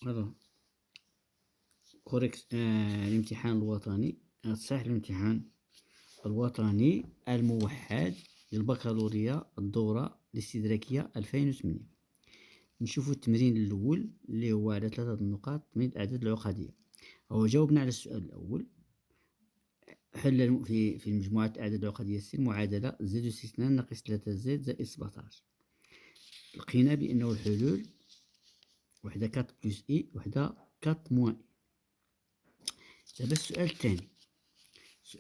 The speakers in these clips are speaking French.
Alors, كوريكت الامتحان الوطني صحيح الامتحان الوطني الموحد للبكالوريا الدورة الاستدراكية 2008. نشوفوا التمرين الأول اللي هو على 3 نقاط من الأعداد العقدية. هو جاوبنا على السؤال الأول، حل في المجموعة الأعداد العقدية سي المعادلة زد أس 2 ناقص 3 زد زائد 17. لقينا بأنه الحلول وحدة 4 بلس إي وحدة 4 موان إي. دابا السؤال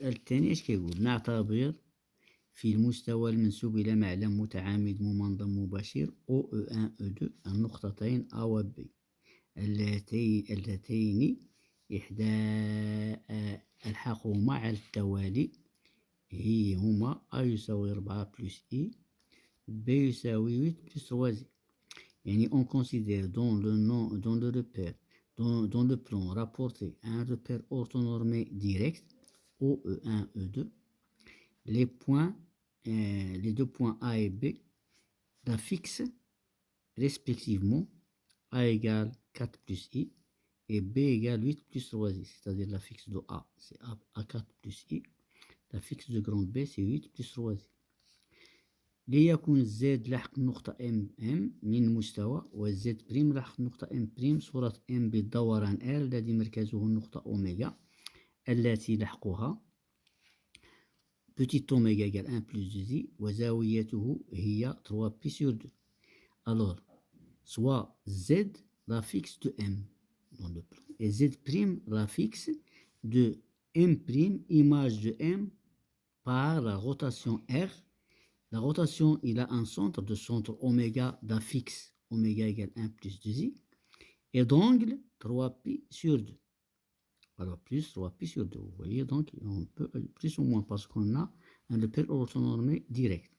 الثاني اش كيقول؟ نعتبر في المستوى المنسوب إلى معلم متعامد ممنظم مباشر أو أو 1 أو 2 النقطتين أ و ب اللتين إحدى ألحاقهما على التوالي هما أ يساوي 4 بلس إي B يساوي 8 plus 3Z. يعني on considère dans le repère, dans le plan rapporté un repère orthonormé direct OE1, E2, les deux points A et B d'un fixe respectivement A égale 4 plus I et B égale 8 plus 3I, c'est-à-dire la fixe de A c'est A4 plus I, la fixe de grande B c'est 8 plus 3I. ليكن زد لحق النقطة ام من المستوى وزد بريم لحق النقطة ام بريم صورة ام بالدوران ال الذي مركزه النقطة اوميغا التي لحقها بتيت اوميغا égale 1 plus 2 وزاويته هي 3 بي sur 2. Alors, soit z la fixe de m dans le plan et z prime la fixe de m prime image de m par la rotation r. La rotation, il a un centre de centre oméga d'un fixe, oméga égale 1 plus 2i, et d'angle 3pi sur 2. Alors, plus 3pi sur 2. Vous voyez, donc, on peut plus ou moins parce qu'on a un repère orthonormé direct.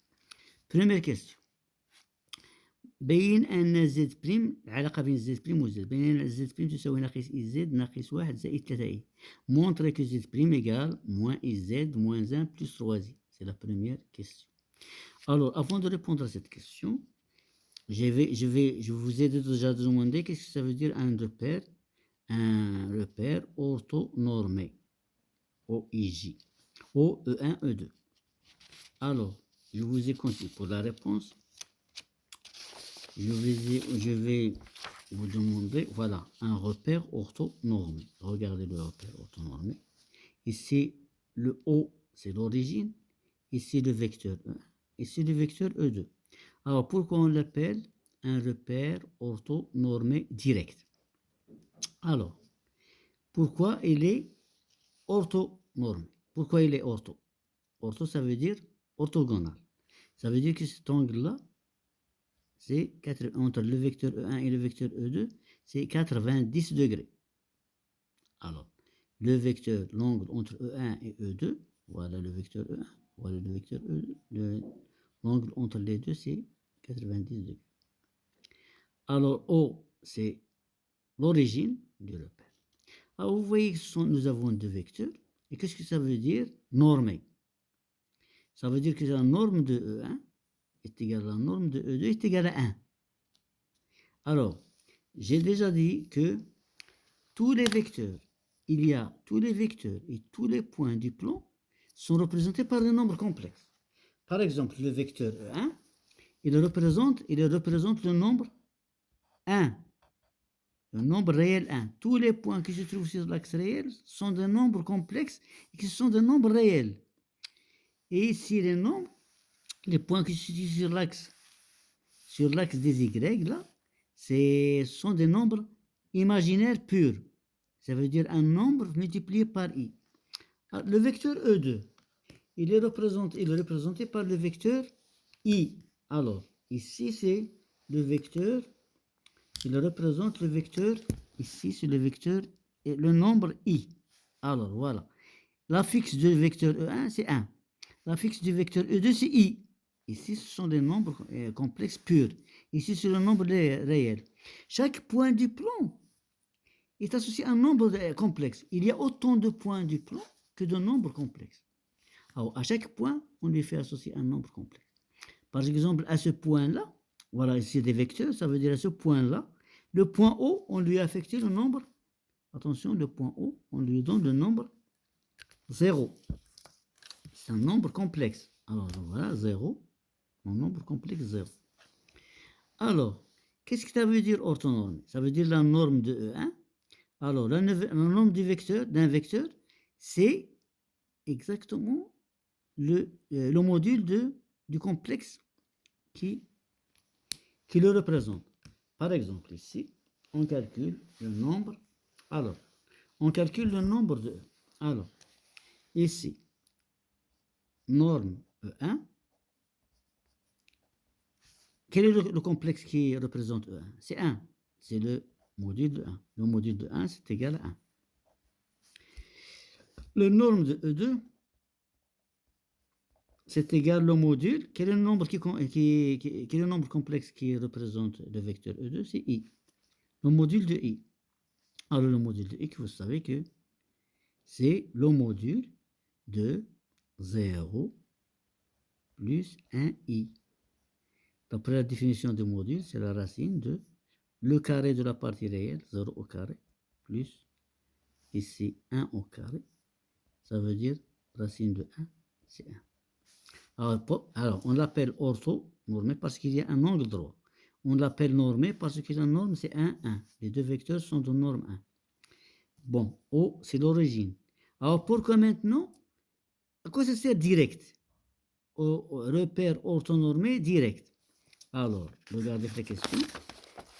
Première question. بين أن Z بريم العلاقة بين Z بريم و Z بين أن Z بريم تساوي ناقص إي Z ناقص 1 زائد 3 إي. Montre que Z بريم égale moins IZ moins 1 plus 3I. C'est la première question. Alors, avant de répondre à cette question, je vous ai déjà demandé qu'est-ce que ça veut dire un repère orthonormé, OIJ, OE1, E2. Alors, je vous ai conseillé pour la réponse, je vais vous demander, voilà, un repère orthonormé. Regardez le repère orthonormé. Ici, le O, c'est l'origine. Ici, le vecteur 1. Ici, le vecteur E2. Alors, pourquoi on l'appelle un repère orthonormé direct? Alors, pourquoi il est orthonormé? Pourquoi il est ortho? Ortho, ça veut dire orthogonal. Ça veut dire que cet angle-là, c'est entre le vecteur E1 et le vecteur E2, c'est 90 degrés. Alors, le vecteur, l'angle entre E1 et E2, voilà le vecteur E1, voilà le vecteur E2, l'angle entre les deux, c'est 90 degrés. Alors, O, c'est l'origine du repère. Alors, vous voyez que nous avons deux vecteurs. Et qu'est-ce que ça veut dire? Normé. Ça veut dire que la norme de E1 est égale à la norme de E2 est égale à 1. Alors, j'ai déjà dit que tous les vecteurs, tous les vecteurs et tous les points du plan sont représentés par des nombres complexes. Par exemple, le vecteur E1, il représente le nombre 1. Le nombre réel 1. Tous les points qui se trouvent sur l'axe réel sont des nombres complexes et qui sont des nombres réels. Et ici, les points qui se trouvent sur l'axe des Y, là, sont des nombres imaginaires purs. Ça veut dire un nombre multiplié par I. Alors, le vecteur E2, il est représenté par le vecteur I. Alors, ici, c'est le vecteur, il représente le vecteur, ici, c'est le vecteur et le nombre I. Alors, voilà. La fixe du vecteur E1, c'est 1. La fixe du vecteur E2, c'est I. Ici, ce sont des nombres complexes purs. Ici, c'est le nombre réel. Chaque point du plan est associé à un nombre complexe. Il y a autant de points du plan que de nombres complexes. Alors, à chaque point, on lui fait associer un nombre complexe. Par exemple, à ce point-là, voilà, ici des vecteurs, ça veut dire à ce point-là, Le point O, on lui a affecté le nombre. Attention, le point O, on lui donne le nombre 0. C'est un nombre complexe. Alors voilà, 0. Un nombre complexe 0. Alors, qu'est-ce que ça veut dire orthonormé? Ça veut dire la norme de E1. Alors, la norme d'un vecteur, c'est exactement le module du complexe qui le représente. Par exemple, ici, on calcule le nombre. Alors, on calcule le nombre de E. Alors, ici, norme E1. Quel est le complexe qui représente E1? C'est 1. C'est le module de 1. Le module de 1, c'est égal à 1. Le norme de E2, c'est égal au module. Quel est le nombre, quel est le nombre complexe qui représente le vecteur E2? C'est I. Le module de I. Alors, le module de I, vous savez que c'est le module de 0 plus 1i. D'après la définition du module, c'est la racine de le carré de la partie réelle, 0 au carré, plus ici 1 au carré. Ça veut dire racine de 1, c'est 1. Alors on l'appelle orthonormé parce qu'il y a un angle droit. On l'appelle normé parce que la norme, c'est 1, 1. Les deux vecteurs sont de norme 1. Bon, O, c'est l'origine. Alors pourquoi maintenant? À quoi ça sert direct? Au repère orthonormé direct. Alors, regardez la question.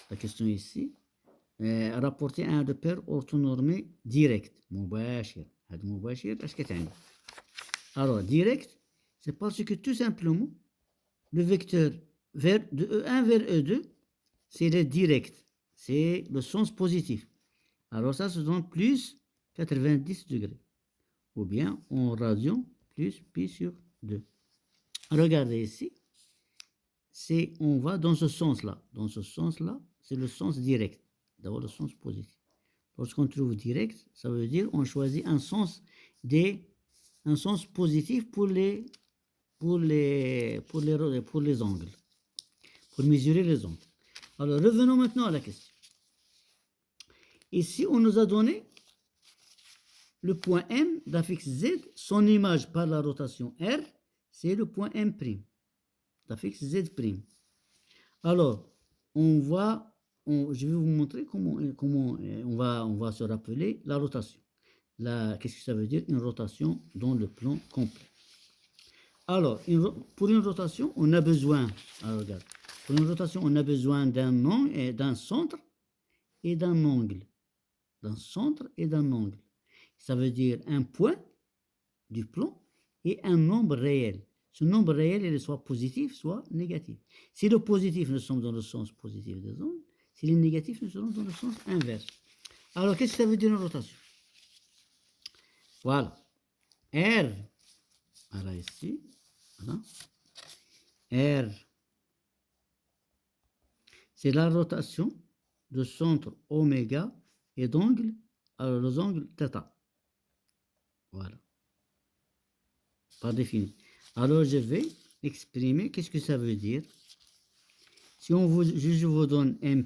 La question ici. Rapporter un repère orthonormé direct. مباشر. هذا مباشر اش كتعني؟ Alors, direct, c'est parce que tout simplement, le vecteur de E1 vers E2, c'est le direct. C'est le sens positif. Alors ça se donne plus 90 degrés. Ou bien en radian plus pi sur 2. Regardez ici. On va dans ce sens-là. Dans ce sens-là, c'est le sens direct. D'abord le sens positif. Lorsqu'on trouve direct, ça veut dire on choisit un sens positif pour les angles, pour mesurer les angles. Alors revenons maintenant à la question. Ici, on nous a donné le point M d'affixe Z, son image par la rotation R, c'est le point M', d'affixe Z'. Alors, je vais vous montrer comment on va se rappeler la rotation. Qu'est-ce que ça veut dire? Une rotation dans le plan complet. Alors, pour une rotation, on a besoin, regarde, pour une rotation, on a besoin d'un centre et d'un angle. D'un centre et d'un angle. Ça veut dire un point du plan et un nombre réel. Ce nombre réel, il est soit positif, soit négatif. Si le positif, nous sommes dans le sens positif des angles. Si le négatif, nous sommes dans le sens inverse. Alors, qu'est-ce que ça veut dire une rotation? Voilà. R, voilà ici. Voilà. R, c'est la rotation de centre oméga et d'angle, alors les angles θ. Voilà. Par définition. Alors, je vais exprimer qu'est-ce que ça veut dire. Si je vous donne M',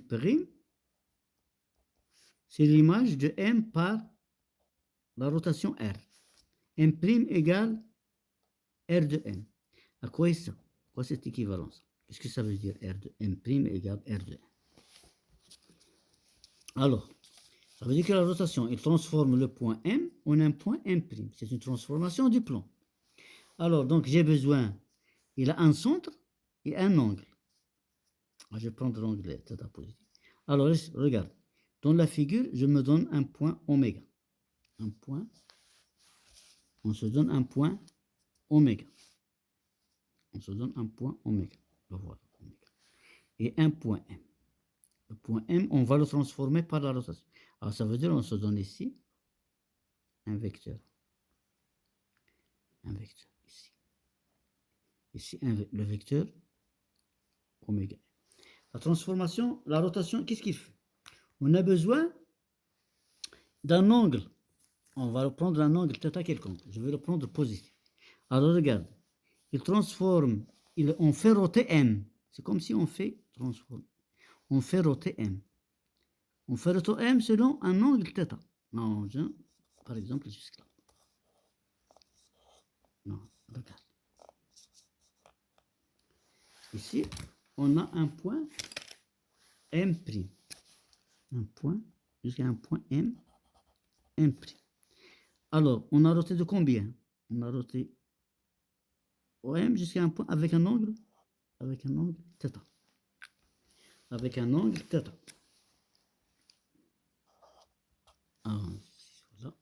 c'est l'image de M par la rotation R. M' égale R de M. À quoi est ça? Quoi cette équivalence? Qu'est-ce que ça veut dire R de M' égale R de M? Alors, ça veut dire que la rotation, il transforme le point M en un point M'. C'est une transformation du plan. Alors, donc, j'ai besoin, il a un centre et un angle. Je vais prendre l'angle θ positif. Alors, regarde. Dans la figure, je me donne un point oméga. Un point. On se donne un point oméga. On se donne un point oméga. Le voilà, oméga. Et un point M. Le point M, on va le transformer par la rotation. Alors, ça veut dire on se donne ici un vecteur. Un vecteur, ici. Ici, le vecteur oméga. La transformation, la rotation, qu'est-ce qu'il fait? On a besoin d'un angle. On va prendre un angle θ quelconque. Je vais le prendre positif. Alors, regarde. Il transforme, on fait roter M. C'est comme si on fait transformer. On fait roter M. On fait le taux M selon un angle θ. Non, par exemple, jusque là. Non, regarde. Ici, on a un point M'. Un point, jusqu'à un point M'. Alors, on a roté de combien? On a roté OM jusqu'à un point avec un angle θ. Avec un angle θ. Alors, voilà,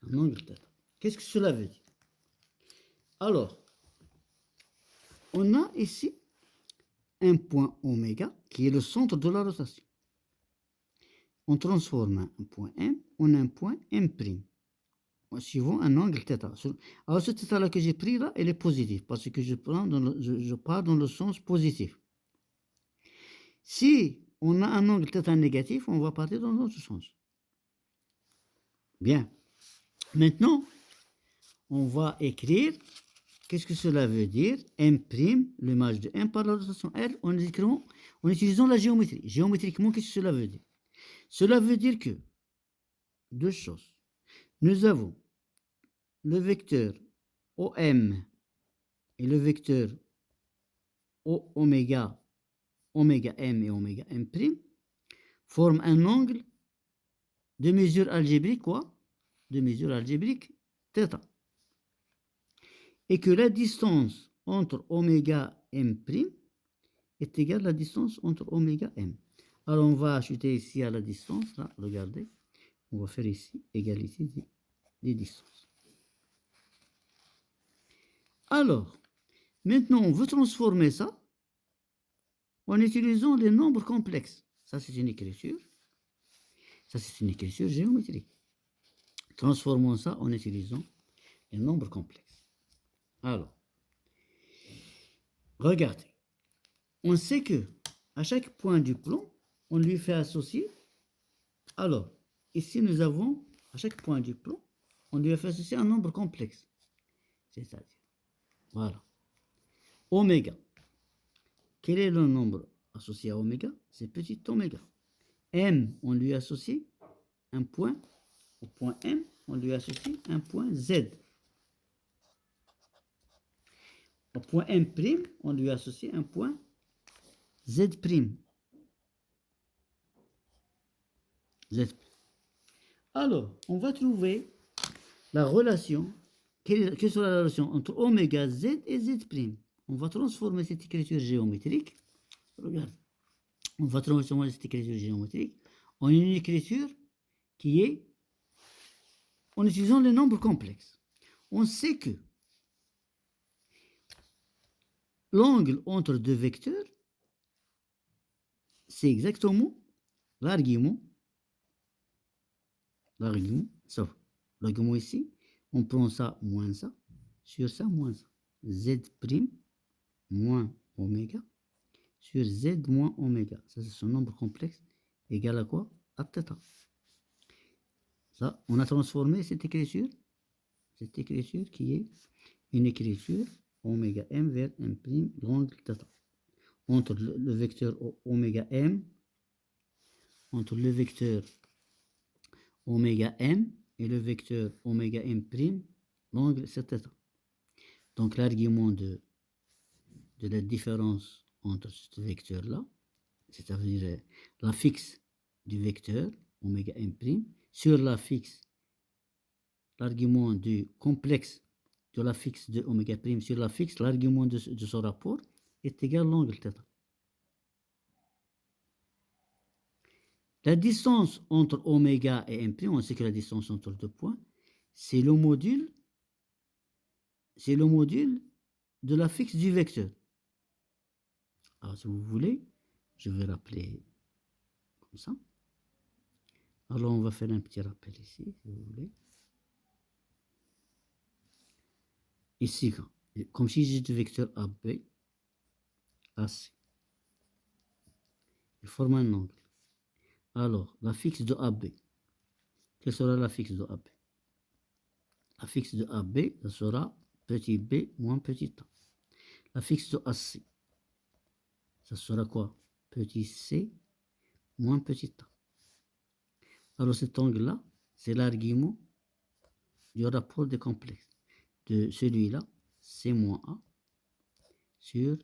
un angle θ. Qu'est-ce que cela veut dire? Alors, on a ici un point oméga qui est le centre de la rotation. On transforme un point M en un point M', suivant un angle θ. Alors, ce θ là que j'ai pris là, elle est positive parce que je pars dans le sens positif. Si on a un angle θ négatif, on va partir dans l'autre sens. Bien. Maintenant, on va écrire, qu'est-ce que cela veut dire? M', l'image de M par la rotation R, en utilisant la géométrie. Géométriquement, qu'est-ce que cela veut dire? Cela veut dire que, deux choses. Nous avons le vecteur OM et le vecteur oméga M et oméga M' forment un angle de mesure algébrique, quoi? De mesure algébrique θ. Et que la distance entre oméga M' est égale à la distance entre oméga M. Alors on va ajouter ici à la distance, là, regardez, on va faire ici égalité des distances. Alors, maintenant on veut transformer ça en utilisant les nombres complexes. Ça c'est une écriture. Ça c'est une écriture géométrique. Transformons ça en utilisant les nombres complexes. Alors, regardez. On sait que à chaque point du plan, on lui fait associer. Alors, ici nous avons, à chaque point du plan, on lui a fait associer un nombre complexe. C'est-à-dire, voilà. Oméga. Quel est le nombre associé à oméga? C'est petit oméga. M, on lui associe un point. Au point M, on lui associe un point Z. Au point M', on lui associe un point Z'. Z'. Alors, on va trouver la relation. Quelle sera la relation entre oméga Z et Z'? On va transformer cette écriture géométrique. Regarde. On va transformer cette écriture géométrique en une écriture qui est en utilisant les nombres complexes. On sait que l'angle entre deux vecteurs, c'est exactement l'argument. Sauf l'argument ici, on prend ça moins ça, sur ça moins ça. Z' moins oméga sur Z moins oméga. Ça, c'est son nombre complexe égal à quoi? À θ. Ça, on a transformé cette écriture qui est une écriture oméga M vers M', l'angle θ. Entre le vecteur oméga M, entre le vecteur oméga M et le vecteur oméga M', l'angle c'est θ. Donc l'argument de la différence entre ce vecteur-là, c'est-à-dire la fixe du vecteur oméga M', sur la fixe, l'argument du complexe de la fixe de oméga' sur la fixe, l'argument de ce rapport est égal à l'angle θ. La distance entre oméga et M', on sait que la distance entre deux points, c'est le module de la fixe du vecteur. Alors, si vous voulez, je vais rappeler comme ça. Alors, on va faire un petit rappel ici, si vous voulez. Ici, comme si j'ai le vecteur AB, AC. Il forme un angle. Alors, la fixe de AB. Quelle sera la fixe de AB? La fixe de AB, ça sera petit b moins petit a. La fixe de AC, ça sera quoi? Petit c moins petit a. Alors cet angle-là, c'est l'argument du rapport des complexes de celui-là, C moins A sur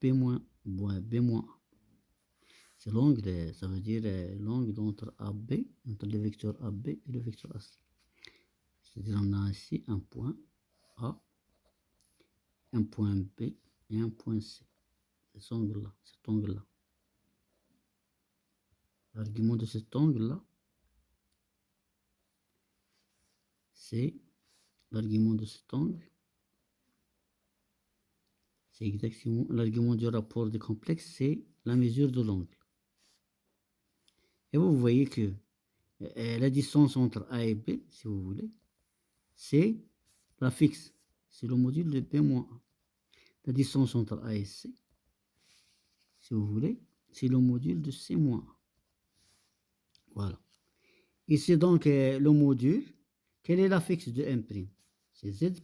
B moins A. C'est l'angle, ça veut dire l'angle entre AB, entre le vecteur AB et le vecteur AC. C'est-à-dire on a ici un point A, un point B et un point C. C'est cet angle-là, cet angle-là. L'argument de cet angle-là, c'est l'argument de cet angle. C'est exactement l'argument du rapport des complexes, c'est la mesure de l'angle. Et vous voyez que la distance entre A et B, si vous voulez, c'est la fixe. C'est le module de B moins A. La distance entre A et C, si vous voulez, c'est le module de C moins A. Voilà. Et c'est donc le module. Quelle est la fixe de M'? C'est Z'.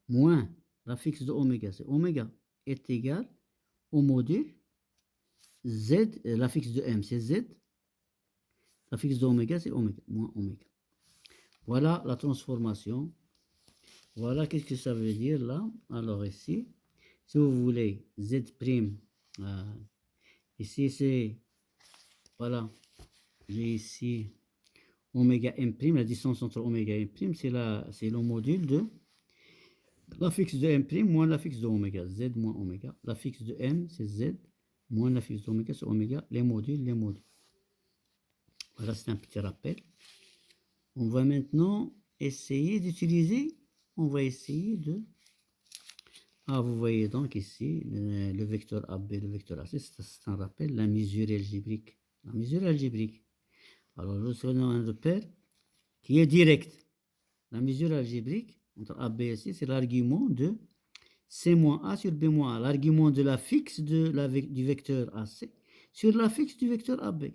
Moins la fixe de oméga. C'est oméga est égal au module Z, la fixe de M, c'est Z. La fixe de oméga, c'est oméga, moins oméga. Voilà la transformation. Voilà qu'est-ce que ça veut dire là. Alors ici, si vous voulez, Z', ici c'est, voilà, j'ai ici oméga M', la distance entre oméga et M', c'est le module de la fixe de M' moins la fixe de oméga, Z moins oméga. La fixe de M, c'est Z, moins la fixe d'oméga, c'est oméga, les modules. Voilà, c'est un petit rappel. On va maintenant essayer d'utiliser, on va essayer de... Ah, vous voyez donc ici, le vecteur AB, le vecteur AC, c'est un rappel, la mesure algébrique. La mesure algébrique. Alors, nous avons un repère qui est direct. La mesure algébrique entre AB et C, c'est l'argument de C-A sur B-A. L'argument de la fixe du vecteur AC sur la fixe du vecteur AB.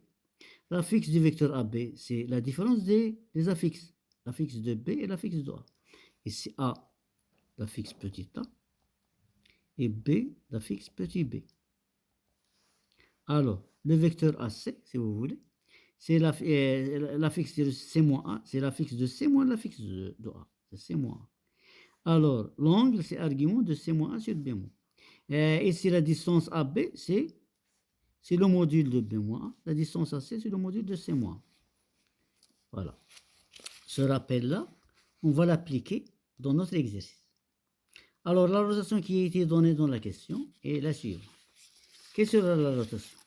La fixe du vecteur AB, c'est la différence des affixes. La fixe de B et la fixe de A. Ici, A, la fixe petit a, et B, la fixe petit b. Alors, le vecteur AC, si vous voulez, c'est la fixe de C-A, c'est la fixe de C moins la fixe de A. C'est C-A. Alors, l'angle, c'est argument de C-A sur B-. Ici, la distance AB, c'est le module de B-. La distance AC, c'est le module de C-. Voilà. Ce rappel-là, on va l'appliquer dans notre exercice. Alors, la rotation qui a été donnée dans la question est la suivante. Quelle sera la rotation?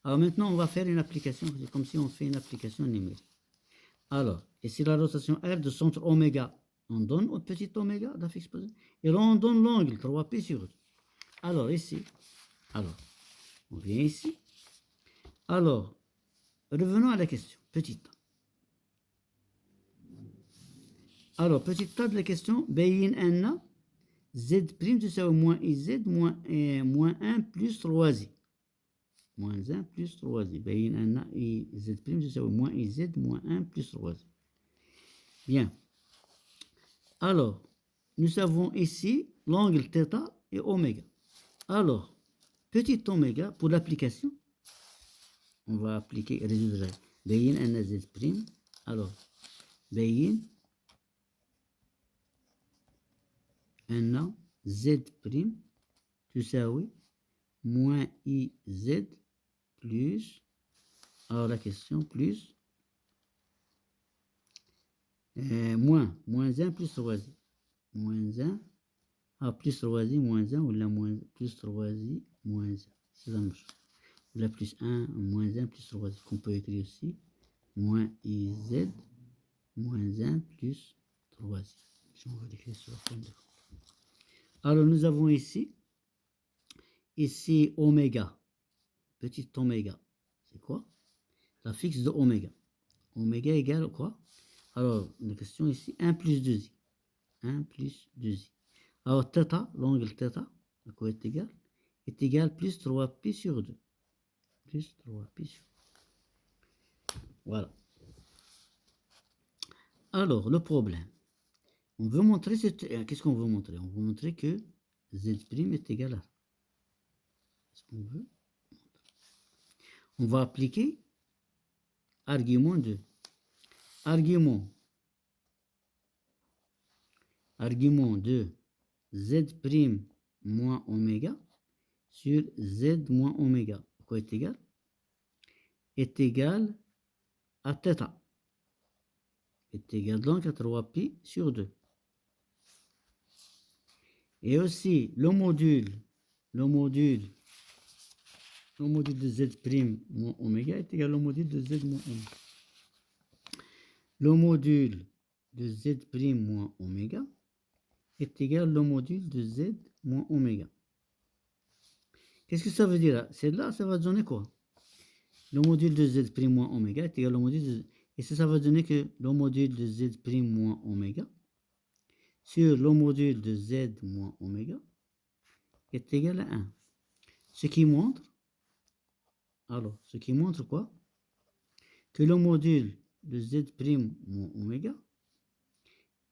Alors maintenant, on va faire une application, c'est comme si on fait une application numérique. Alors, ici la rotation R de centre oméga, on donne au petit oméga, la fixe posée, et là on donne l'angle, 3π sur 2. Alors ici, on vient ici. Alors, revenons à la question, petit a. Alors, petit a de la question, bayin n Z' تساوي moins IZ moins 1 plus 3Z. Moins 1 plus 3Z. باين أن Z' تساوي moins IZ moins 1 plus 3Z. Bien. Alors, nous avons ici l'angle θ et oméga. Alors, petit oméga, pour l'application, on va appliquer, résoudre. باين أن Z'. Alors, باين أن Z' تساوي moins IZ plus, alors la question, plus, moins 1 plus 3Z. Moins 1, plus 3Z, moins 1, ou la plus 3Z, moins 1. C'est la même chose. Ou la plus 1, moins 1, plus 3Z, qu'on peut écrire aussi. Moins IZ, moins 1, plus 3Z. On va l'écrire sur la forme de compte. Alors, nous avons ici oméga, petit oméga, c'est quoi? La fixe de oméga. Oméga égale quoi? Alors, la question ici, 1 plus 2i. 1 plus 2i. Alors, θ, l'angle θ, à quoi est égal plus 3π sur 2. Plus 3π sur 2. Voilà. Alors, le problème. On veut montrer, qu'est-ce qu'on veut montrer? On veut montrer que Z' est égal à... Qu'est-ce qu'on veut montrer? On va appliquer Argument 2. Argument. Argument de z' moins oméga sur z moins oméga. Quoi est égal? Est égal à θ. Est égal donc à 3pi sur 2. Et aussi le module de z' moins oméga est égal au module de z moins oméga. Le module de z' moins oméga est égal au module de z moins oméga. Qu'est-ce que ça veut dire? Celle-là, ça va donner quoi? Le module de z' moins oméga est égal au module de... Et ça va donner que le module de z' moins oméga sur le module de z moins oméga est égal à 1. Ce qui montre quoi? Que le module de z' moins oméga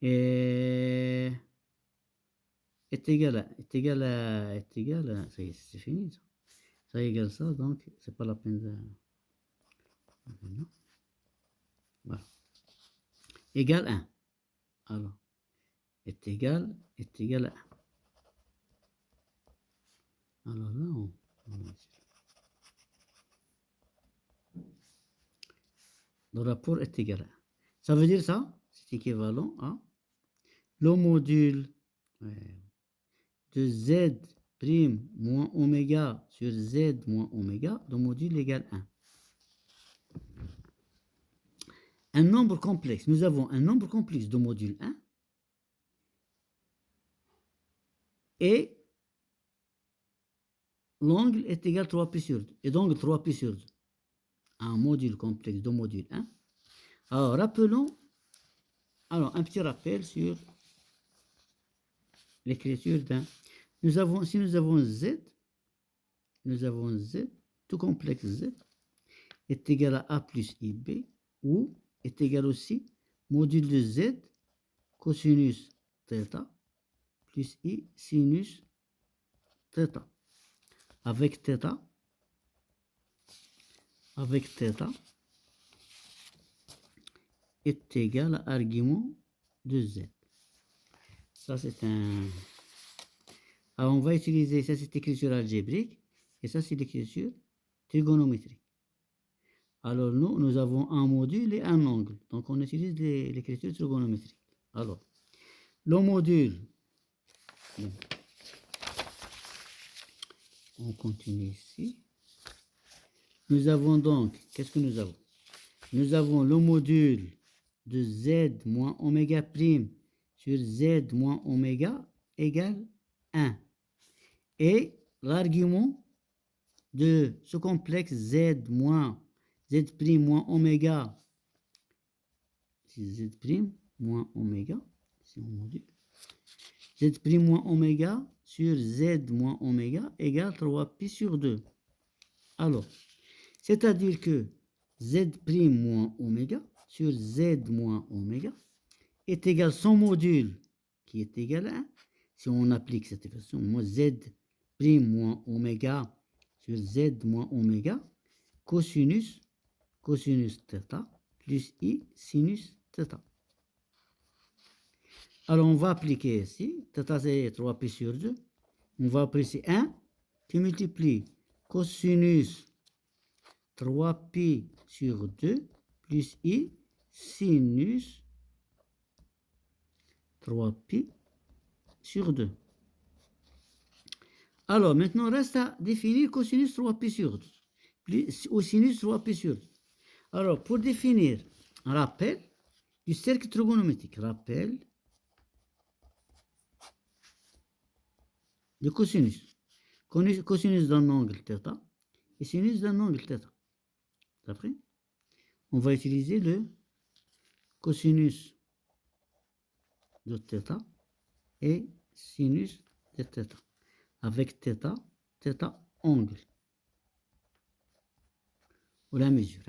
est égal à, ça y est, c'est fini ça. Ça égale ça, donc c'est pas la peine de... Voilà. Égal 1. Alors, est égal à 1. Alors là, on le rapport est égal à 1. Ça veut dire ça, c'est équivalent à le module de z' moins oméga sur z moins oméga, le module égale 1. Un nombre complexe. Nous avons un nombre complexe de module 1 et l'angle est égal à 3pi sur 2. Et donc 3pi sur 2. Un module complexe de module 1. Alors, rappelons, un petit rappel sur l'écriture d'un... si nous avons z, tout complexe z, est égal à a plus ib, ou est égal aussi module de z cosinus θ plus i sinus θ. Avec θ est égal à argument de z. Ça, c'est un... Alors, on va utiliser, ça c'est l'écriture algébrique, et ça c'est l'écriture trigonométrique. Alors, nous avons un module et un angle. Donc, on utilise l'écriture trigonométrique. Alors, le module, on continue ici. Nous avons donc, qu'est-ce que nous avons? Nous avons le module de z moins oméga prime sur z moins oméga égale 1. Et l'argument de ce complexe z moins oméga, c'est z' moins oméga, c'est mon module, z' moins oméga sur z moins oméga égale 3pi sur 2. Alors, c'est-à-dire que z' moins oméga sur z moins oméga est égal à son module qui est égal à 1. Si on applique cette équation, z' moins oméga sur z moins oméga cosinus θ plus i sinus θ. Alors on va appliquer ici, θ c'est 3pi sur 2, on va appliquer 1 qui multiplie cosinus 3pi sur 2 plus i sinus 3pi sur 2. Alors maintenant reste à définir cosinus 3pi sur 2 plus, ou sinus 3pi sur 2. Alors pour définir un rappel du cercle trigonométrique, rappel de cosinus. Cosinus d'un angle θ et sinus d'un angle θ. D'après, on va utiliser le cosinus de θ et sinus de θ. Avec θ angle. Ou la mesure.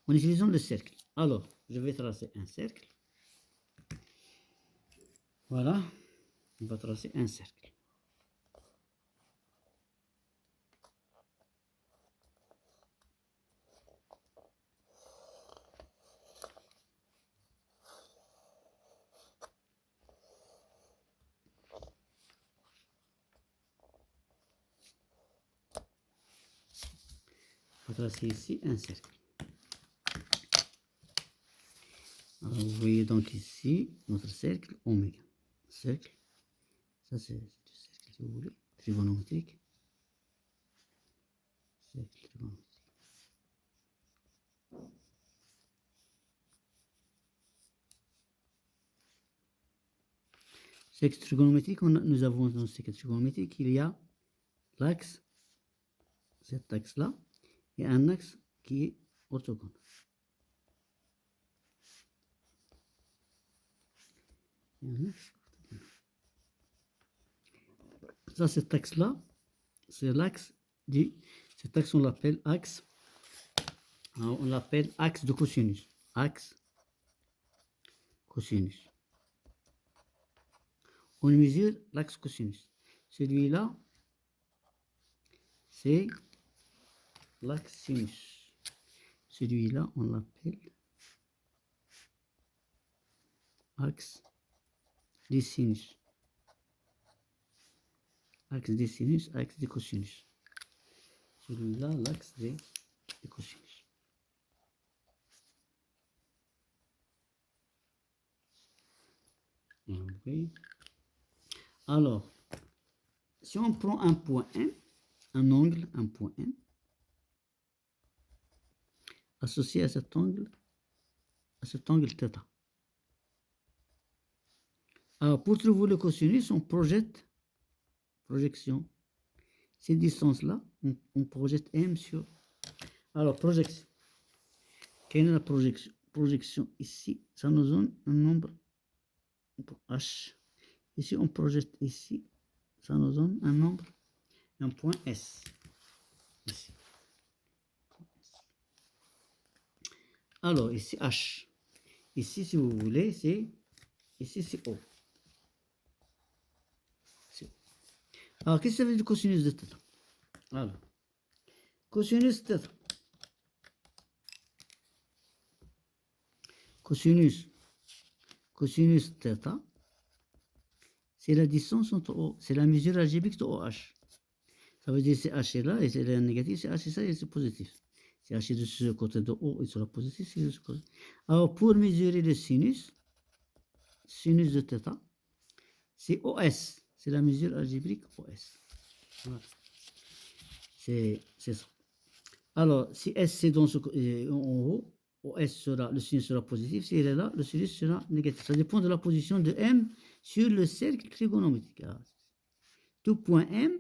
En utilisant le cercle. Alors, je vais tracer un cercle. Voilà. On va tracer un cercle. faut tracer ici un cercle. Alors, vous voyez donc ici notre cercle oméga. Cercle, ça c'est du cercle si vous voulez, trigonométrique. Cercle trigonométrique. Cercle trigonométrique, nous avons dans ce cercle trigonométrique, il y a l'axe, cet axe-là, et un axe qui est orthogone. Ça, cet axe-là, c'est l'axe du... Cet axe, on l'appelle axe. On l'appelle axe de cosinus. Axe cosinus. On mesure l'axe cosinus. Celui-là, c'est l'axe sinus. Celui-là, on l'appelle axe des sinus. Axe des sinus, axe des cosinus. Celui-là, l'axe des cosinus. Okay. Alors, si on prend un point M, un angle, un point M, associé à cet angle θ. Alors, pour trouver le cosinus, on projette, projection. Ces distances-là, on projette M sur... Alors, projection. Quelle est la projection? Projection ici, ça nous donne un nombre H. Ici, on projette ici, ça nous donne un nombre, un point S. Ici. Alors, ici, H. Ici, si vous voulez, c'est... Ici, c'est O. Alors, qu'est-ce que ça veut dire le cosinus de θ? Alors, cosinus θ. Cosinus θ, c'est la distance entre O, c'est la mesure algébrique de OH. Ça veut dire que c'est H est là, et c'est le négatif, c'est H est ça, et c'est positif. C'est H est de ce côté de O, et sera positif, c'est de ce côté. Alors, pour mesurer le sinus de θ, c'est OS, c'est la mesure algébrique OS. Voilà. C'est ça. Alors, si S c'est dans en haut, OS sera, le sinus sera positif. Si il est là, le sinus sera négatif. Ça dépend de la position de M sur le cercle trigonométrique. Tout point M,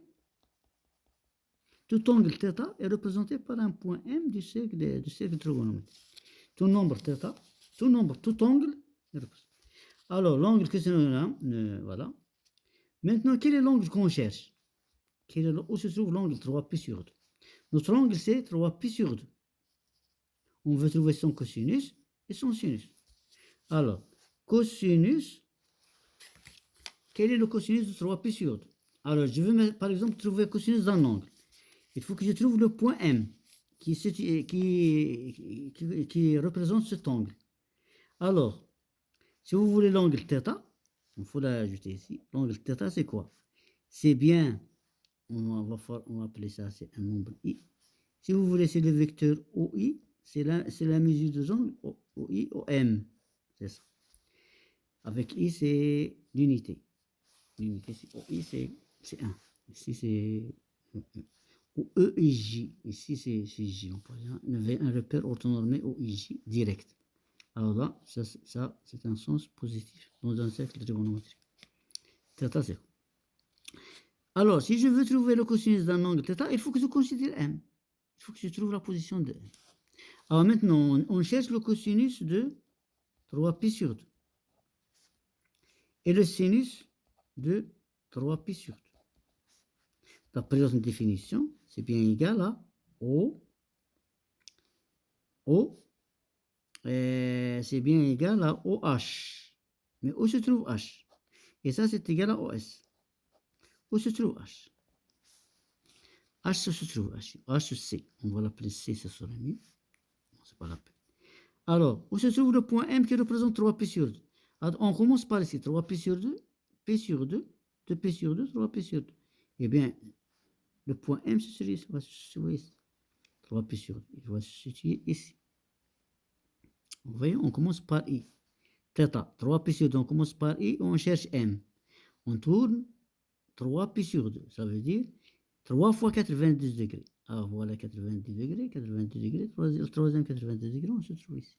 tout angle θ est représenté par un point M du cercle trigonométrique. Tout nombre θ, tout angle est représenté. Alors, l'angle que c'est là, voilà. Maintenant, quel est l'angle qu'on cherche? Où se trouve l'angle 3π sur 2? Notre angle, c'est 3π sur 2. On veut trouver son cosinus et son sinus. Alors, cosinus, quel est le cosinus de 3π sur 2? Alors, je veux par exemple trouver le cosinus d'un angle. Il faut que je trouve le point M qui représente cet angle. Alors, si vous voulez l'angle θ, il faut l'ajouter ici. L'angle θ, c'est quoi? C'est bien, on va appeler ça, c'est un nombre I. Si vous voulez, c'est le vecteur OI, c'est la mesure des angles OI, OM. C'est ça. Avec I, c'est l'unité. L'unité, c'est OI, c'est 1. Ici, c'est ou E et J. Ici, c'est J. On peut dire un repère orthonormé OIJ direct. Alors là, ça c'est un sens positif dans un cercle trigonométrique. Θ, c'est. Alors, si je veux trouver le cosinus d'un angle θ, il faut que je considère M. Il faut que je trouve la position de M. Alors maintenant, on cherche le cosinus de 3π sur 2. Et le sinus de 3π sur 2. D'après notre définition, c'est bien égal à c'est bien égal à OH. Mais où se trouve H? Et ça, c'est égal à OS. Où se trouve H? H se trouve H, C. On va l'appeler C, ça sera mieux. Non, c'est pas la peine. Alors, où se trouve le point M qui représente 3π sur 2? Alors, on commence par ici, 3π sur 2, P sur 2, 2π sur 2, 3π sur 2. Eh bien, le point M se trouve ici. 3pi sur 2. Il va se situer ici. Vous voyez, on commence par I. Theta, 3pi sur 2, on commence par I, on cherche M. On tourne 3pi sur 2. Ça veut dire 3 fois 90 degrés. Alors voilà 90 degrés, le troisième 90 degrés, on se trouve ici.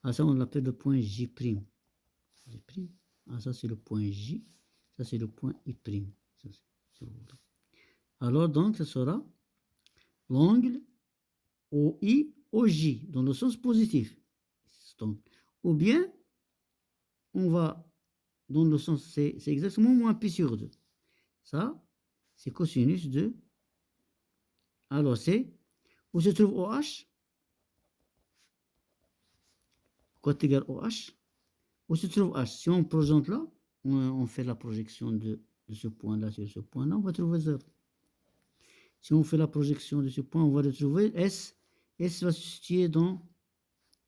Ah, ça, on l'appelle le point J'. J'. Ah, ça, c'est le point J. Ça, c'est le point I'. Ça, alors, donc, ce sera l'angle OI, OJ, dans le sens positif. Donc, ou bien, on va dans le sens, c'est exactement moins pi sur 2. Ça, c'est cosinus de... Alors, c'est... Où se trouve OH? Côté égal OH. Où se trouve H? Si on projette là, on fait la projection de ce point-là sur ce point-là, on va trouver 0. Si on fait la projection de ce point, on va retrouver S. S va se situer dans...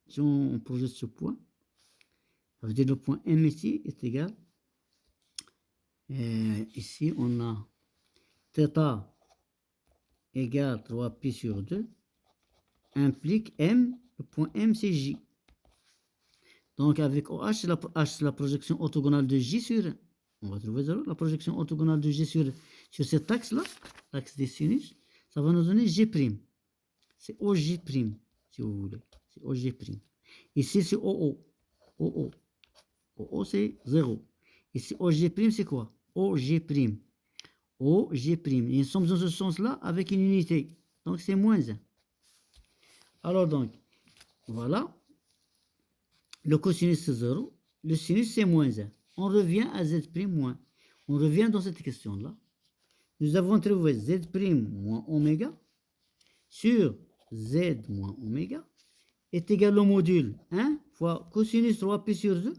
Si on projette ce point, ça veut dire le point M ici est égal... ici, on a θ égale 3pi sur 2, implique M, le point M c'est J. Donc avec OH, c'est la projection orthogonale de J sur, on va trouver 0, la projection orthogonale de J sur cet axe-là, l'axe des sinus, ça va nous donner G'. C'est OJ', si vous voulez. C'est OJ'. Ici, c'est OO. OO, c'est 0. Ici, OG', c'est quoi? OG'. OG'. Et nous sommes dans ce sens-là avec une unité. Donc, c'est moins 1. Alors, donc, voilà. Le cosinus, c'est 0. Le sinus, c'est moins 1. On revient à Z' moins. On revient dans cette question-là. Nous avons trouvé Z' moins oméga sur Z moins oméga est égal au module 1 fois cosinus 3pi sur 2,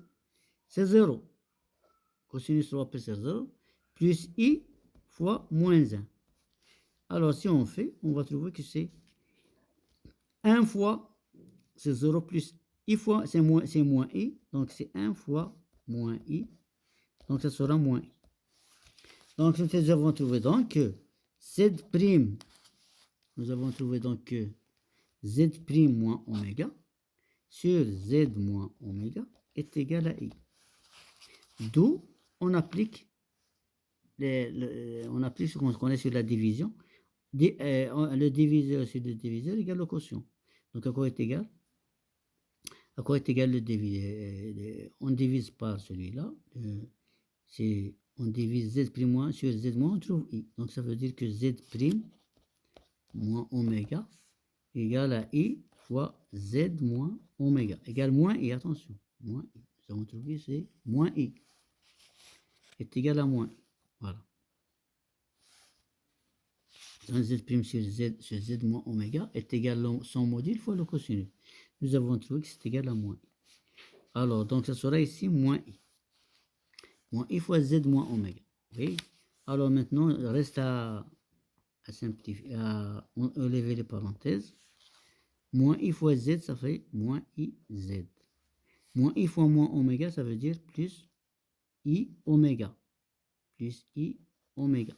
c'est 0. Cosinus 3pi c'est 0, plus I fois moins 1. Alors, si on fait, on va trouver que c'est 1 fois, c'est 0 plus I fois, c'est moins I, donc c'est 1 fois moins I, donc ça sera moins I. Donc, nous avons trouvé donc que Z', nous avons trouvé donc que Z' moins oméga sur Z moins oméga est égal à I. D'où on applique ce qu'on connaît sur la division. Le diviseur sur le diviseur égale le quotient. Donc à quoi est égal? À quoi est égal le diviseur? On divise par celui-là. On divise Z' moins sur Z moins, on trouve I. Donc ça veut dire que Z' moins oméga égale à I fois Z moins oméga égale moins I. Attention, moins I. Nous avons trouvé c'est moins I est égal à moins I. Voilà. Donc Z' sur Z moins oméga est égal à son module fois le cosinus. Nous avons trouvé que c'est égal à moins I. Alors, donc ça sera ici moins I. Moins I fois Z moins oméga. Oui. Alors maintenant, il reste à simplifier, à enlever les parenthèses. Moins I fois Z, ça fait moins IZ. Moins I fois moins oméga, ça veut dire plus I oméga. Plus I oméga.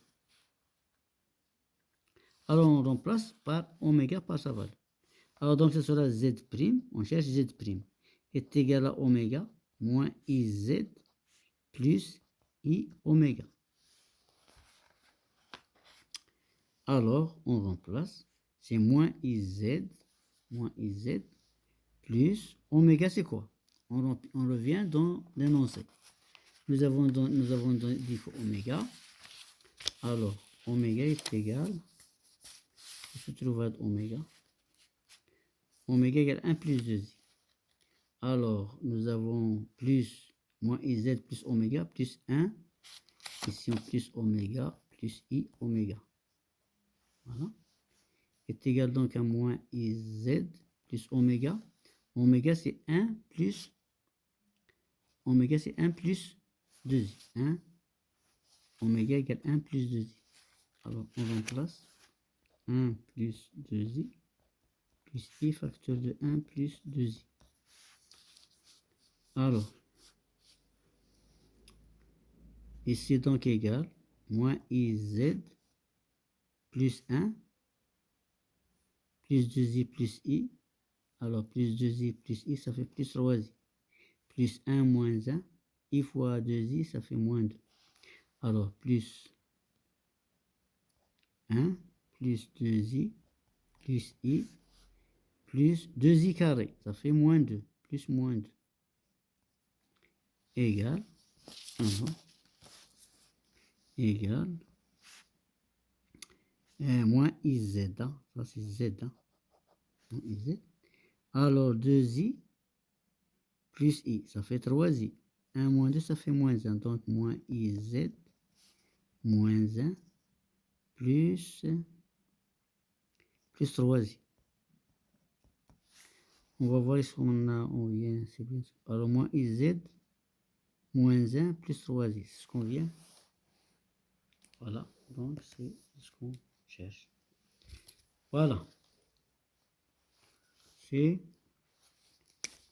Alors on remplace par oméga par sa valeur. Alors donc ce sera Z', on cherche Z' est égal à oméga moins IZ plus I oméga. Alors on remplace, c'est moins IZ plus oméga, c'est quoi? On revient dans l'énoncé. Nous avons dit oméga. Alors, oméga est égal, on se trouve à oméga. Oméga égale 1 plus 2i. Alors, nous avons plus, moins iz plus oméga, plus 1. Ici, on plus oméga, plus i oméga. Voilà. Est égal donc à moins iz plus oméga. Oméga, c'est 1 plus... Oméga, c'est 1 plus 2i. 1. Oméga égale 1 plus 2i. Alors, on remplace 1 plus 2i plus i facteur de 1 plus 2i. Alors, ici donc égal moins iz plus 1 plus 2i plus i. Alors, plus 2i plus i, ça fait plus 3i. Plus 1 moins 1, i fois 2i, ça fait moins 2. Alors, plus 1, plus 2i, plus i, plus 2i carré, ça fait moins 2, plus moins 2, égale, égale, moins iz, hein, ça c'est z, hein, iz. Alors 2i plus i, ça fait 3i. 1 moins 2, ça fait moins 1, donc moins iz, moins 1, plus 3i. On va voir ce qu'on a, on vient, c'est bien ça. Alors moins iz, moins 1, plus 3i, c'est ce qu'on vient. Voilà, donc c'est ce qu'on cherche. Voilà. C'est,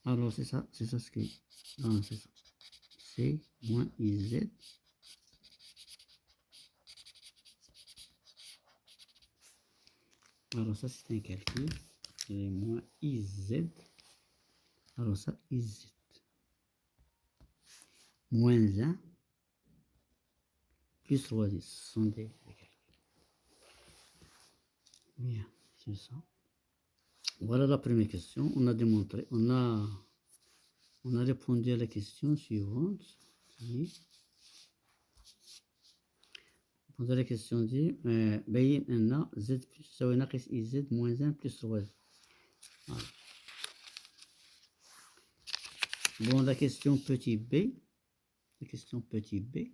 alors c'est ça ce qui, non, c'est ça. C'est moins iz. Alors ça c'est un calcul. Et moins iz. Alors ça, iz. Moins 1 plus 3i. Ce sont des calculs. Bien, c'est ça. Voilà la première question. On a démontré, on a répondu à la question suivante. Poser la question dit بين أن z plus يساوي ناقص iz moins 1 plus 3. Voilà. Bon, la question petit b. La question petit b.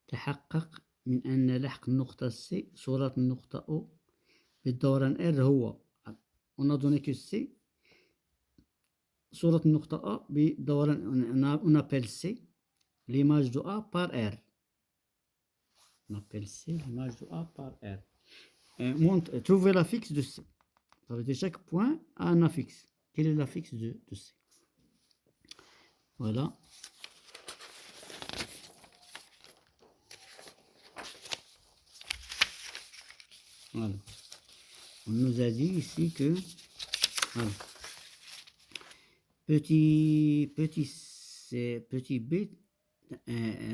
تحقق من أن لحق النقطة C صورة النقطة O بالدوران R هو. On a donné que C صورة النقطة A بدوران. On appelle C l'image de A par R. On appelle C l'image de A par R. Trouvez la fixe de C. Ça veut dire chaque point a un affixe. Quelle est la fixe de C? Voilà. Voilà. On nous a dit ici que voilà, petit b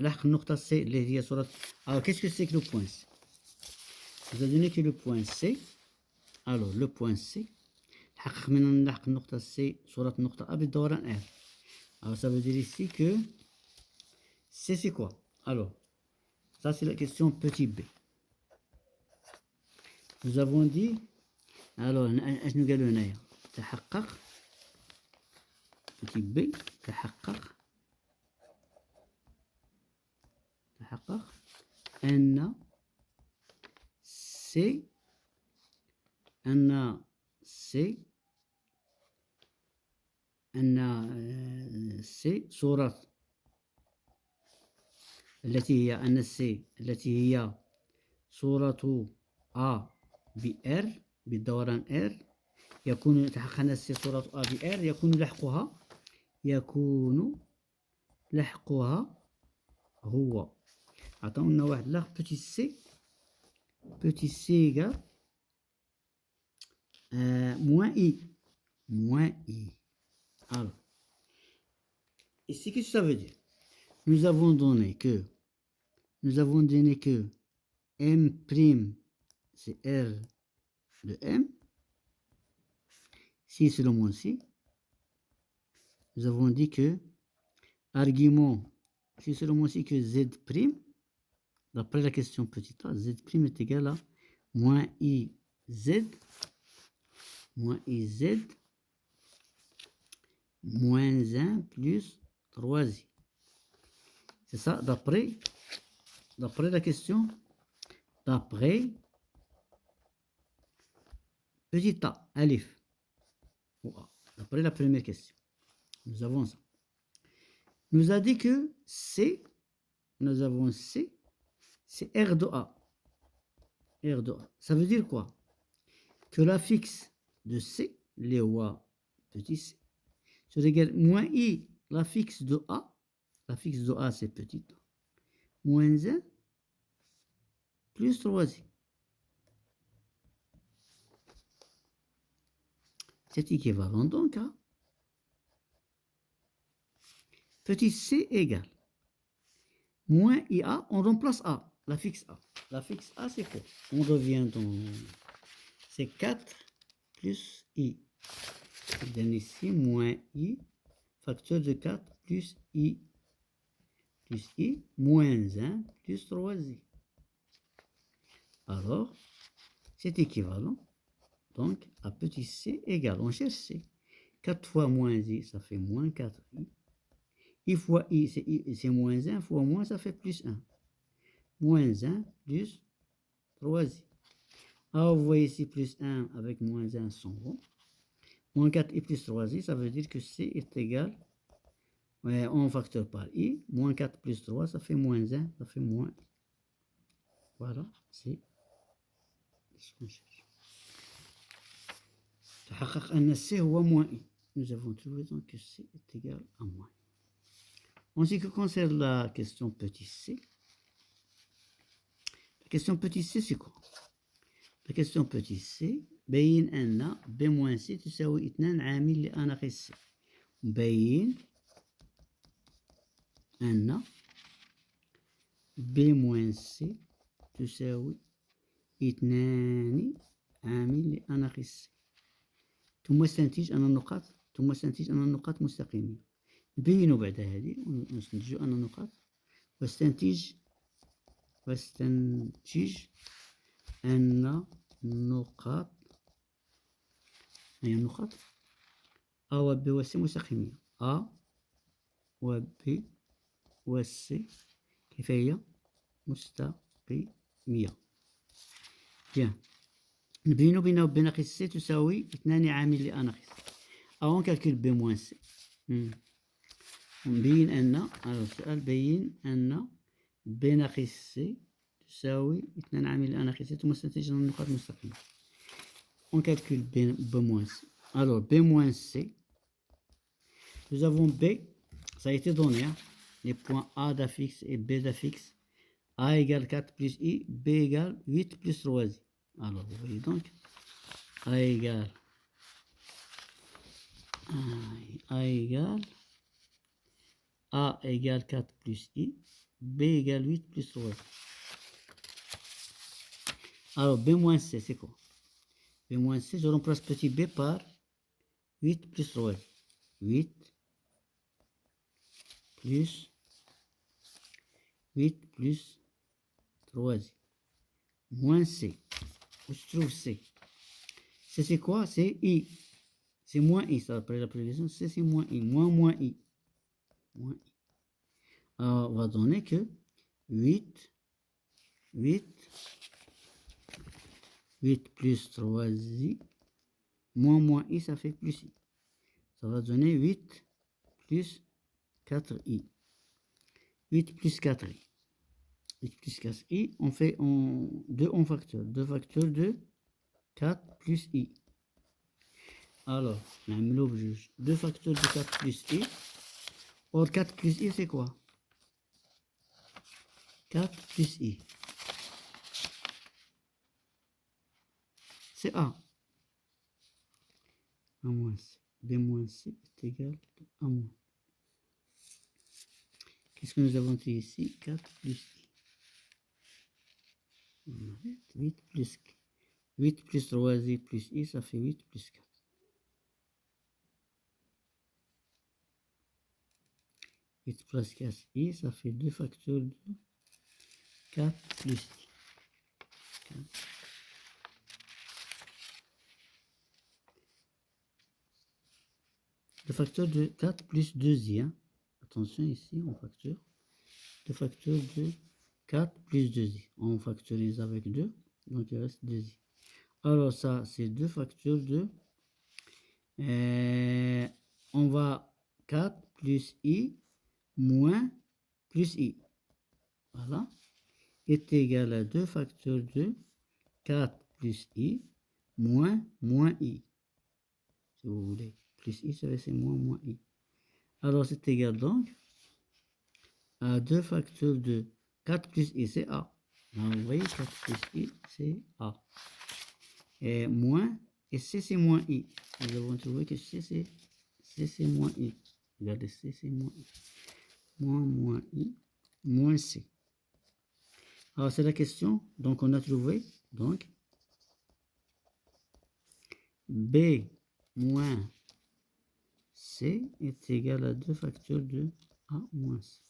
لحق النقطة C اللي هي صورة. Alors qu'est-ce que c'est que le point C? Vous avez donné que le point C. Alors le point C حقق من أن لحق النقطة C صورة النقطة A بالدوران R. Alors ça veut dire ici que C c'est quoi? Alors ça c'est la question petit b. Nous avons dit alors اش قالوا هنايا تحقق petit b تحقق أن C صورة التي هي أن C التي هي صورة A بR بالدوران R يكون تحقق أن C صورة A بR يكون لحقها هو. عطاونا واحد لا petit c égale moins i. Alors, ici, qu'est-ce que ça veut dire? Nous avons donné que M', c'est R de M. Si c'est le moins si. Nous avons dit que argument, si c'est le moins si que Z', d'après la question petite a, Z' est égal à moins IZ moins 1 plus 3i. C'est ça, d'après la question, d'après petit a, alif, ou a, d'après la première question. Nous avons ça. Nous a dit que C, nous avons C, c'est R de A. R de A. Ça veut dire quoi? Que la fixe de C, les A petit c, se regarde moins I, la fixe de A. La fixe de A, c'est petit a. Moins 1 plus 3i. C'est équivalent donc à petit c égale moins IA, on remplace A, la fixe A. La fixe A, c'est quoi? On revient dans... C'est 4 plus I. Je donne ici moins I, facteur de 4 plus I moins 1 plus 3I. Alors, c'est équivalent donc à petit c égale, on cherche c. 4 fois moins I, ça fait moins 4I. I fois I, c'est moins 1 fois moins, ça fait plus 1. Moins 1 plus 3I. Alors, vous voyez ici plus 1 avec moins 1 s'en vont. Moins 4i plus 3i, ça veut dire que c est égal, on facteur par i, moins 4 plus 3, ça fait moins 1, ça fait moins i. Voilà, c'est ce qu'on cherche. تحقق أن c هو moins i. Nous avons trouvé donc que c est égal à moins i. En ce qui concerne la question petit c, la question petit c, c'est quoi? La question petit c, بين أن b moins c تساوي 2 عامل لأناقص c. بين أن b moins c تساوي 2 عامل لأناقص c. ثم استنتج أن النقاط مستقيمة. نبينوا بعد هذه ونستنتج أن النقاط واستنتج أن النقاط هي النقاط A و B و C مستقيمية. A و B و C كيف هي؟ مستقيمية. Bien. نبينوا بأن B ناقص C تساوي 2 عامل لأناقص. أو on calcule B moins C. نبين أن السؤال بين أن B ناقص C تساوي 2 عامل لأناقص C ثم استنتج أن النقاط مستقيمة. On calcule B moins C. Alors B moins C, nous avons B, ça a été donné, hein, les points A d'affixe et B d'affixe. A égale 4 plus I, B égale 8 plus 3I. Alors vous voyez donc, A égale 4 plus I, B égale 8 plus 3I. Alors B moins C, c'est quoi? B moins C, je remplace petit b par 8 plus 3. 8 plus 3. Moins C. Où se trouve C? C, c'est quoi? C'est I. C'est moins I, ça après la prévision. C, c'est moins I. Moins I. Moins I. Alors, on va donner que 8 plus 3i, moins i, ça fait plus i. Ça va donner 8 plus 4i. 8 plus 4i. 8 plus 4i, on fait 2 en facteur. 2 facteurs de 4 plus i. Alors, on a 2 facteurs de 4 plus i. Or, 4 plus i, c'est quoi? 4 plus i. C'est A. A moins C. B moins C est égal à A moins. Qu'est-ce que nous avons dit ici? 4 plus I. 8 plus 3i plus i, ça fait 8 plus 4. 8 plus 4i, ça fait 2 facteurs de 4 plus i. 4. Le facteur de 4 plus 2i. Hein. Attention ici, on facteur. Le facteur de 4 plus 2i. On factorise avec 2, donc il reste 2i. Alors ça, c'est 2 facteurs de... on va 4 plus i moins plus i. Voilà. Est égal à 2 facteurs de 4 plus i moins i. Si vous voulez. Plus i, ça va c'est moins i. Alors c'est égal donc à 2 facteurs de 4 plus i, c'est a. Donc, vous voyez, 4 plus i, c'est a. Et moins et C, c'est moins I. Nous avons trouvé que C, c'est moins I. Regardez, C, c'est moins I. Moins I, moins C. Alors, c'est la question. Donc, on a trouvé, donc, B moins C est égal à 2 facteurs de A moins C.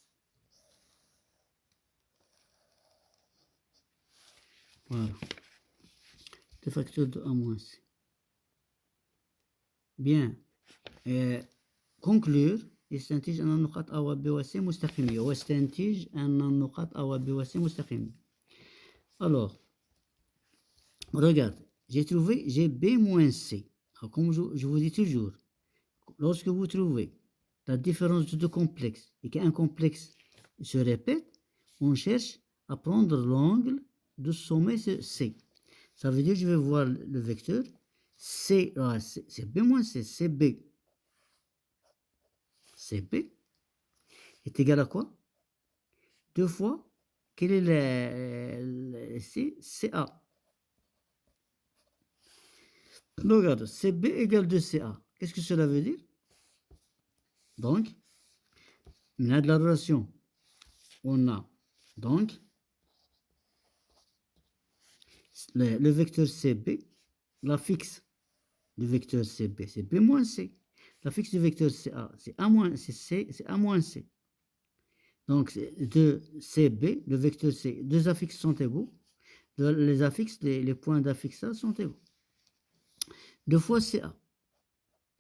Voilà. 2 facteurs de A moins C. Bien. conclure يستنتج أن النقاط A و B و C مستقيمية واستنتج أن النقاط A و B و C مستقيمية. Alors, regarde, j'ai B moins C. Alors, comme je vous dis toujours, lorsque vous trouvez la différence de deux complexes et qu'un complexe se répète, on cherche à prendre l'angle de sommet C. Ça veut dire que je vais voir le vecteur C, c'est B moins C, c'est B. CB est égal à quoi? 2 fois, quel est le C? CA. Regarde, CB égale 2CA. Qu'est-ce que cela veut dire? Donc, on a de la relation. On a donc le vecteur CB, la fixe du vecteur CB, c'est B moins C. La fixe du vecteur CA, c'est A moins C, c'est A moins C. Donc, de CB, le vecteur C, deux affixes sont égaux. Les affixes, les points d'affixage sont égaux. 2 fois CA.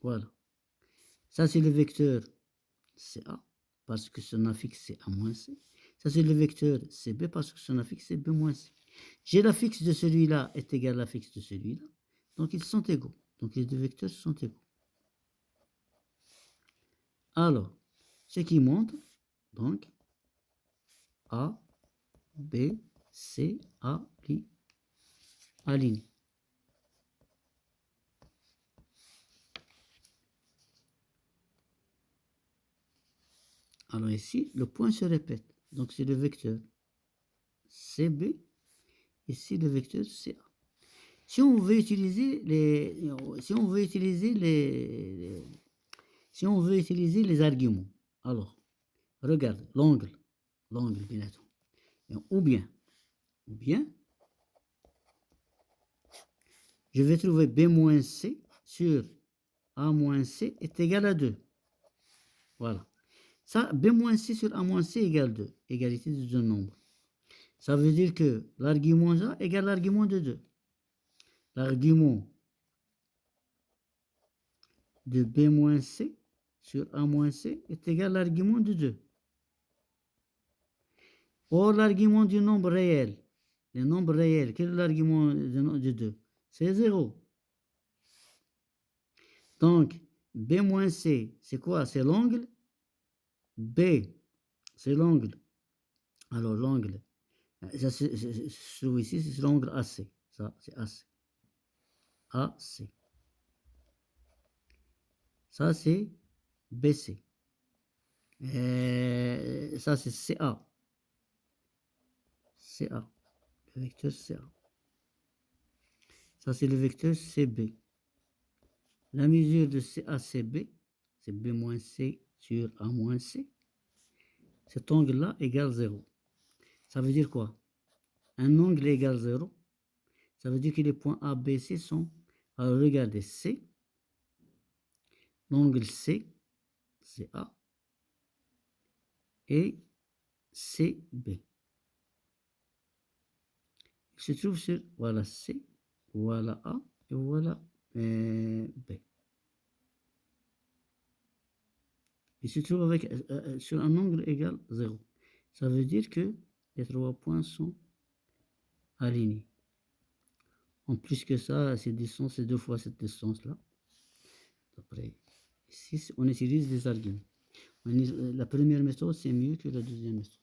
Voilà. Ça, c'est le vecteur CA, parce que son affixe, c'est A moins C. Ça, c'est le vecteur CB, parce que son affixe, c'est B moins C. J'ai l'affixe de celui-là est égal à l'affixe de celui-là. Donc, ils sont égaux. Donc, les deux vecteurs sont égaux. Alors, ce qui montre, donc, A, B, C, A, aligné. Alors ici, le point se répète. Donc, c'est le vecteur CB. Ici, le vecteur CA. Si on veut utiliser les arguments, alors, regarde, l'angle, bien sûr. Ou bien, je vais trouver B moins C sur A moins C est égal à 2. Voilà. Ça, B moins C sur A moins C égale 2. Égalité de deux nombres. Ça veut dire que l'argument A égale l'argument de 2. L'argument de B moins C sur A moins C est égal à l'argument de 2. Or, l'argument du nombre réel, le nombre réel, quel est l'argument de 2? C'est 0. Donc, B moins C, c'est quoi? C'est l'angle. B, c'est l'angle. Alors, l'angle, celui-ci, c'est l'angle AC. Ça, c'est AC. AC. Ça, c'est BC. Ça, c'est CA. CA. Le vecteur CA. Ça, c'est le vecteur CB. La mesure de CACB, c'est B moins C sur A moins C. Cet angle-là égale 0. Ça veut dire quoi? Un angle égale 0. Ça veut dire que les points A, B, C sont... Alors, regardez, C. L'angle C, c'est A. Et CB. Il se trouve sur, voilà C, voilà A, et voilà B. Il se trouve avec, sur un angle égal 0. Ça veut dire que les 3 points sont alignés. En plus que ça, cette distance, c'est 2 fois cette distance-là. Après, ici, on utilise des arguments. La première méthode, c'est mieux que la deuxième méthode.